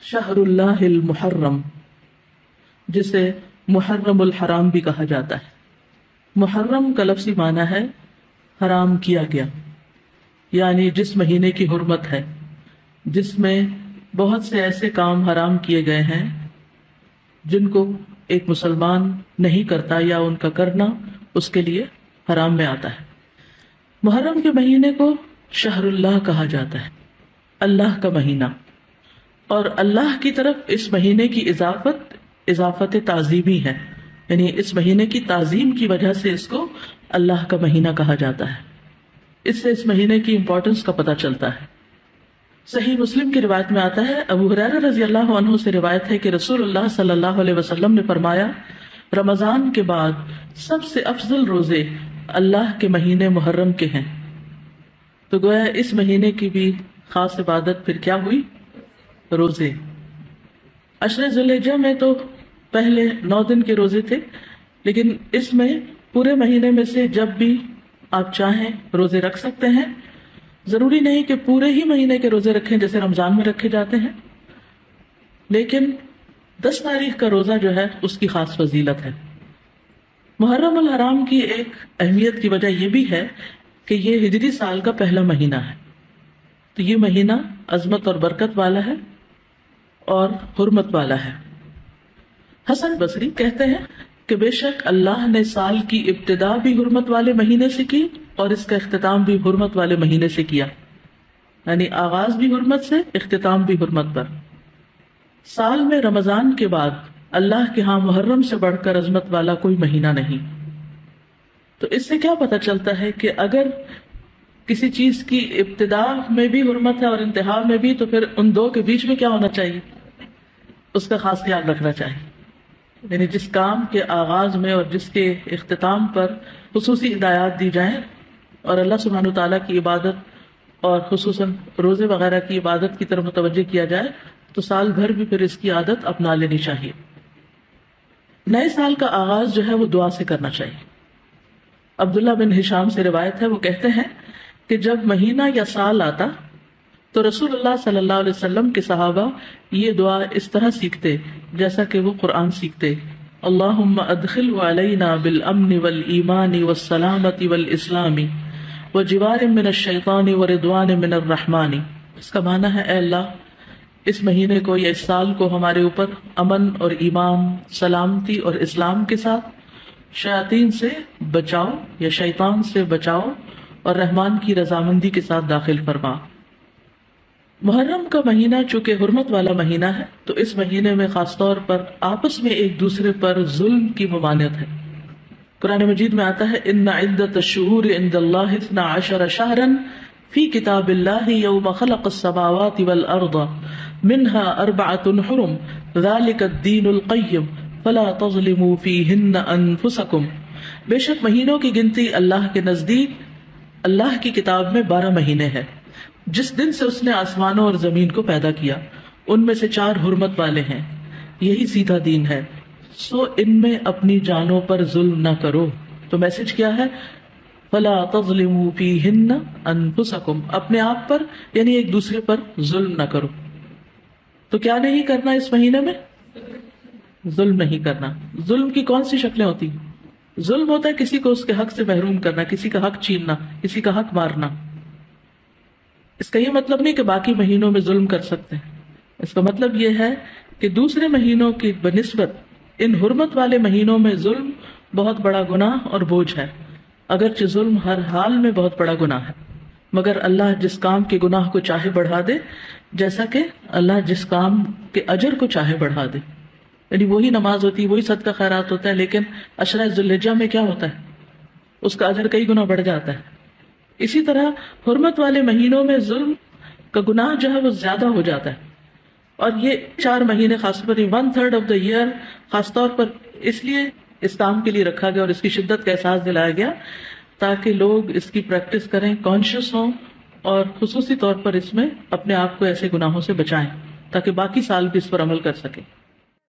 شہر اللہ المحرم، جسے محرم الحرام بھی کہا جاتا ہے۔ محرم کا لفظی معنی ہے حرام کیا گیا، یعنی جس مہینے کی حرمت ہے، جس میں بہت سے ایسے کام حرام کیے گئے ہیں جن کو ایک مسلمان نہیں کرتا یا ان کا کرنا اس کے لیے حرام میں آتا ہے۔ محرم کے مہینے کو شہر اللہ کہا جاتا ہے، اللہ کا مہینہ، اور اللہ کی طرف اس مہینے کی اضافت تعظیمی ہے، یعنی اس مہینے کی تعظیم کی وجہ سے اس کو اللہ کا مہینہ کہا جاتا ہے۔ اس سے اس مہینے کی امپورٹنس کا پتہ چلتا ہے۔ صحیح مسلم کی روایت میں آتا ہے، ابو ہریرہ رضی اللہ عنہ سے روایت ہے کہ رسول اللہ صلی اللہ علیہ وسلم نے فرمایا، رمضان کے بعد سب سے افضل روزے اللہ کے مہینے محرم کے ہیں۔ تو گویا اس مہینے کی بھی خاص عبادت پھر کیا ہوئی؟ روزے۔ عشر ذی الحجہ میں تو پہلے 9 دن کے روزے تھے، لیکن اس میں پورے مہینے میں سے جب بھی آپ چاہیں روزے رکھ سکتے ہیں۔ ضروری نہیں کہ پورے ہی مہینے کے روزے رکھیں جیسے رمضان میں رکھے جاتے ہیں، لیکن 10 تاریخ کا روزہ جو ہے اس کی خاص فضیلت ہے۔ محرم الحرام کی ایک اہمیت کی وجہ یہ بھی ہے کہ یہ ہجری سال کا پہلا مہینہ ہے، تو یہ مہینہ عظمت اور برکت والا ہے اور حرمت والا ہے۔ حسن بصری کہتے ہیں کہ بے شک اللہ نے سال کی ابتدا بھی حرمت والے مہینے سے کی اور اس کا اختتام بھی حرمت والے مہینے سے کیا، یعنی آغاز بھی حرمت سے، اختتام بھی حرمت پر۔ سال میں رمضان کے بعد اللہ کے ہاں محرم سے بڑھ کر عظمت والا کوئی مہینہ نہیں۔ تو اس سے کیا پتہ چلتا ہے کہ اگر کسی چیز کی ابتدا میں بھی حرمت ہے اور انتہا میں بھی، تو پھر ان دو کے بیچ میں کیا ہونا چاہیے؟ اس کا خاص خیال رکھنا چاہیے، یعنی جس کام کے آغاز میں اور جس کے اختتام پر خصوصی ہدایات دی جائیں اور اللہ سبحانہ وتعالیٰ کی عبادت اور خصوصاً روزے وغیرہ کی عبادت کی طرف متوجہ کیا جائے تو سال بھر بھی پھر اس کی عادت اپنا لینی چاہیے۔ نئے سال کا آغاز جو ہے وہ دعا سے کرنا چاہیے۔ عبداللہ بن ہشام سے روایت ہے، وہ کہتے ہیں کہ جب مہینہ یا سال آتا تو رسول اللہ صلی اللہ علیہ وسلم کے صحابہ یہ دعا اس طرح سیکھتے جیسا کہ وہ قرآن سیکھتے، اللہم ادخلہ علینا بالامن والایمان والسلامت والاسلام وجوار من الشیطان ورضوان من الرحمن۔ اس کا معنی ہے، اے اللہ اس مہینے کو یا اس سال کو ہمارے اوپر امن اور ایمان، سلامتی اور اسلام کے ساتھ، شیاطین سے بچاؤ یا شیطان سے بچاؤ اور رحمان کی رضامندی کے ساتھ داخل فرما۔ محرم کا مہینہ چونکہ حرمت والا مہینہ ہے تو اس مہینے میں خاص طور پر آپس میں ایک دوسرے پر ظلم کی ممانعت ہے۔ قرآن مجید میں آتا ہے، ان عدۃ الشہور عند اللہ 12 شہرا فی کتاب اللہ یوم خلق السماوات والارض منها 4 حرم ذلک الدین القیم فلا تظلموا فیہن انفسکم۔ بے شک مہینوں کی گنتی اللہ کے نزدیک اللہ کی کتاب میں 12 مہینے ہیں، جس دن سے اس نے آسمانوں اور زمین کو پیدا کیا، ان میں سے 4 حرمت والے ہیں، یہی سیدھا دین ہے، سو ان میں اپنی جانوں پر ظلم نہ کرو۔ تو میسج کیا ہے؟ فلا تظلموا فیہن انفسکم، اپنے آپ پر یعنی ایک دوسرے پر ظلم نہ کرو۔ تو کیا نہیں کرنا اس مہینے میں؟ ظلم نہیں کرنا۔ ظلم کی کون سی شکلیں ہوتی ہیں؟ ظلم ہوتا ہے کسی کو اس کے حق سے محروم کرنا، کسی کا حق چھیننا، کسی کا حق مارنا۔ اس کا یہ مطلب نہیں کہ باقی مہینوں میں ظلم کر سکتے ہیں، اس کا مطلب یہ ہے کہ دوسرے مہینوں کی بنسبت ان حرمت والے مہینوں میں ظلم بہت بڑا گناہ اور بوجھ ہے، اگرچہ ظلم ہر حال میں بہت بڑا گناہ ہے، مگر اللہ جس کام کے گناہ کو چاہے بڑھا دے، جیسا کہ اللہ جس کام کے اجر کو چاہے بڑھا دے، یعنی وہی نماز ہوتی ہے، وہی صدقہ خیرات ہوتا ہے، لیکن عشرہ ذی الحجہ میں کیا ہوتا ہے؟ اس کا اجر کئی گنا بڑھ جاتا ہے۔ اسی طرح حرمت والے مہینوں میں ظلم کا گناہ جو ہے وہ زیادہ ہو جاتا ہے، اور یہ 4 مہینے خاص طور پر 1/3 آف دا ایئر خاص طور پر اس لیے اس کام کے لیے رکھا گیا اور اس کی شدت کا احساس دلایا گیا تاکہ لوگ اس کی پریکٹس کریں، کانشیس ہوں، اور خصوصی طور پر اس میں اپنے آپ کو ایسے گناہوں سے بچائیں تاکہ باقی سال بھی اس پر عمل کر سکیں۔